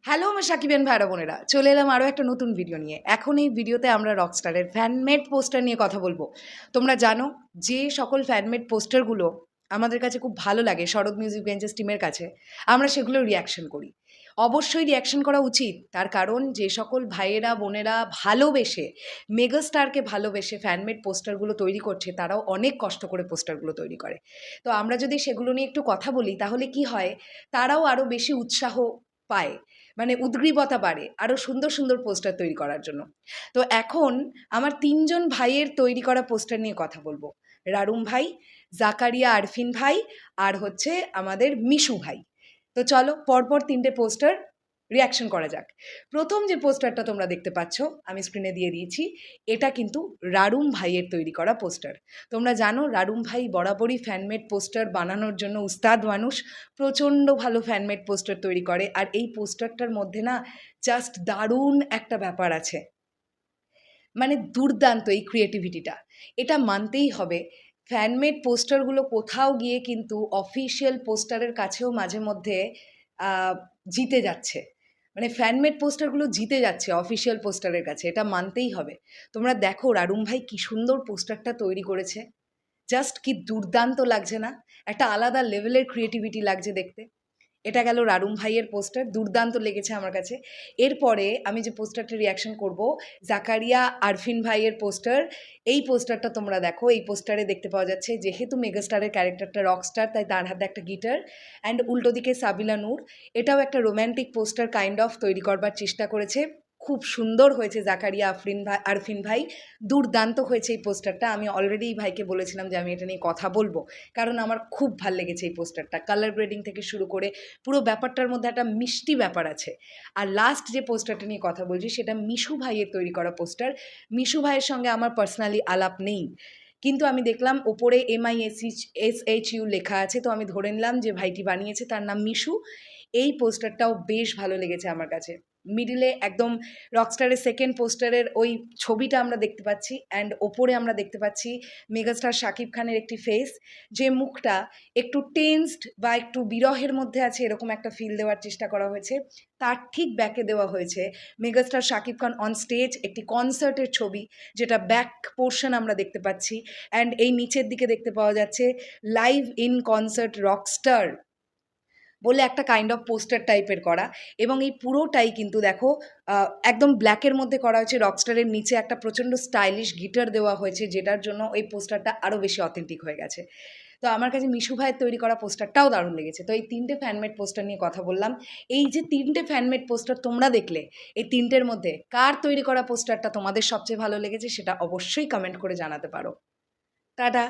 Hello আমার সাকিবেন ভাইরা বোনেরা, চলে এলাম আরও একটা নতুন ভিডিও নিয়ে। এখন এই ভিডিওতে আমরা রকস্টারের ফ্যানমেড পোস্টার নিয়ে কথা বলবো। তোমরা জানো যে সকল ফ্যানমেড পোস্টারগুলো আমাদের কাছে খুব ভালো লাগে শরৎ মিউজিক বেঞ্চেস টিমের কাছে, আমরা সেগুলো রিয়াকশন করি। অবশ্যই রিয়াকশন করা উচিত, তার কারণ যে সকল ভাইয়েরা বোনেরা ভালোবেসে মেগাস্টারকে ভালোবেসে ফ্যানমেড পোস্টারগুলো তৈরি করছে, তারাও অনেক কষ্ট করে পোস্টারগুলো তৈরি করে। তো আমরা যদি সেগুলো নিয়ে একটু কথা বলি তাহলে কি হয়, তারাও আরও বেশি উৎসাহ পায়, মানে উদ্গ্রীবতা বাড়ে আরও সুন্দর সুন্দর পোস্টার তৈরি করার জন্য। তো এখন আমার ৩ জন ভাইয়ের তৈরি করা পোস্টার নিয়ে কথা বলবো। রারুম ভাই, জাকারিয়া আরফিন ভাই, আর হচ্ছে আমাদের মিশু ভাই। তো চলো পরপর ৩টে পোস্টার রিয়াকশন করা যাক। প্রথম যে পোস্টারটা তোমরা দেখতে পাচ্ছ, আমি স্ক্রিনে দিয়ে দিয়েছি, এটা কিন্তু রারুম ভাইয়ের তৈরি করা পোস্টার। তোমরা জানো রারুম ভাই বরাবরই ফ্যানমেড পোস্টার বানানোর জন্য উস্তাদ মানুষ, প্রচণ্ড ভালো ফ্যানমেড পোস্টার তৈরি করে। আর এই পোস্টারটার মধ্যে না জাস্ট দারুণ একটা ব্যাপার আছে, মানে দুর্দান্ত এই ক্রিয়েটিভিটিটা, এটা মানতেই হবে। ফ্যানমেড পোস্টারগুলো কোথাও গিয়ে কিন্তু অফিসিয়াল পোস্টারের কাছেও মাঝে মধ্যে জিতে যাচ্ছে, মানে ফ্যানমেড পোস্টারগুলো জিতে যাচ্ছে অফিসিয়াল পোস্টারের কাছে, এটা মানতেই হবে। তোমরা দেখো রারুম ভাই কী সুন্দর পোস্টারটা তৈরি করেছে, জাস্ট কি দুর্দান্ত লাগছে না? একটা আলাদা লেভেলের ক্রিয়েটিভিটি লাগছে দেখতে। এটা গেল রারুম ভাইয়ের পোস্টার, দুর্দান্ত লেগেছে আমার কাছে। এরপরে আমি যে পোস্টারটা রিয়াকশন করব, জাকারিয়া আরফিন ভাইয়ের পোস্টার। এই পোস্টারটা তোমরা দেখো, এই পোস্টারে দেখতে পাওয়া যাচ্ছে যেহেতু মেগাস্টারের ক্যারেক্টারটা রকস্টার, তাই তার হাতে একটা গিটার, অ্যান্ড উল্টো দিকে সাবিলা নূর। এটাও একটা রোম্যান্টিক পোস্টার কাইন্ড অফ তৈরি করবার চেষ্টা করেছে। খুব সুন্দর হয়েছে জাকারিয়া আরফিন ভাই, দুর্দান্ত হয়েছে এই পোস্টারটা। আমি অলরেডি এই ভাইকে বলেছিলাম যে আমি এটা নিয়ে কথা বলবো, কারণ আমার খুব ভাল লেগেছে এই পোস্টারটা। কালার গ্রেডিং থেকে শুরু করে পুরো ব্যাপারটার মধ্যে একটা মিষ্টি ব্যাপার আছে। আর লাস্ট যে পোস্টারটা নিয়ে কথা বলছি সেটা মিশু ভাইয়ের তৈরি করা পোস্টার। মিশু ভাইয়ের সঙ্গে আমার পার্সোনালি আলাপ নেই, কিন্তু আমি দেখলাম ওপরে MISHU লেখা আছে, তো আমি ধরে নিলাম যে ভাইটি বানিয়েছে তার নাম মিশু। এই পোস্টারটাও বেশ ভালো লেগেছে আমার কাছে। মিডিলে একদম রকস্টারের সেকেন্ড পোস্টারের ওই ছবিটা আমরা দেখতে পাচ্ছি, অ্যান্ড ওপরে আমরা দেখতে পাচ্ছি মেগাস্টার শাকিব খানের একটি ফেস, যে মুখটা একটু টেন্সড বা একটু বিরহের মধ্যে আছে, এরকম একটা ফিল দেওয়ার চেষ্টা করা হয়েছে। তার ঠিক ব্যাকে দেওয়া হয়েছে megastar Shakib Khan on stage, একটি কনসার্টের ছবি, যেটা ব্যাক পোর্শন আমরা দেখতে পাচ্ছি। অ্যান্ড এই নিচের দিকে দেখতে পাওয়া যাচ্ছে লাইভ ইন কনসার্ট রকস্টার বলে একটা কাইন্ড অফ পোস্টার টাইপের করা। এবং এই পুরোটাই কিন্তু দেখো একদম ব্ল্যাকের মধ্যে করা হয়েছে। রকস্টারের নিচে একটা প্রচণ্ড স্টাইলিশ গিটার দেওয়া হয়েছে, যেটার জন্য এই পোস্টারটা আরও বেশি অথেন্টিক হয়ে গেছে। তো আমার কাছে মিশু ভাইয়ের তৈরি করা পোস্টারটাও দারুণ লেগেছে। তো এই 3টে ফ্যানমেড পোস্টার নিয়ে কথা বললাম। এই যে 3টে ফ্যানমেড পোস্টার তোমরা দেখলে, এই 3টের মধ্যে কার তৈরি করা পোস্টারটা তোমাদের সবচেয়ে ভালো লেগেছে সেটা অবশ্যই কমেন্ট করে জানাতে পারো। টাটা।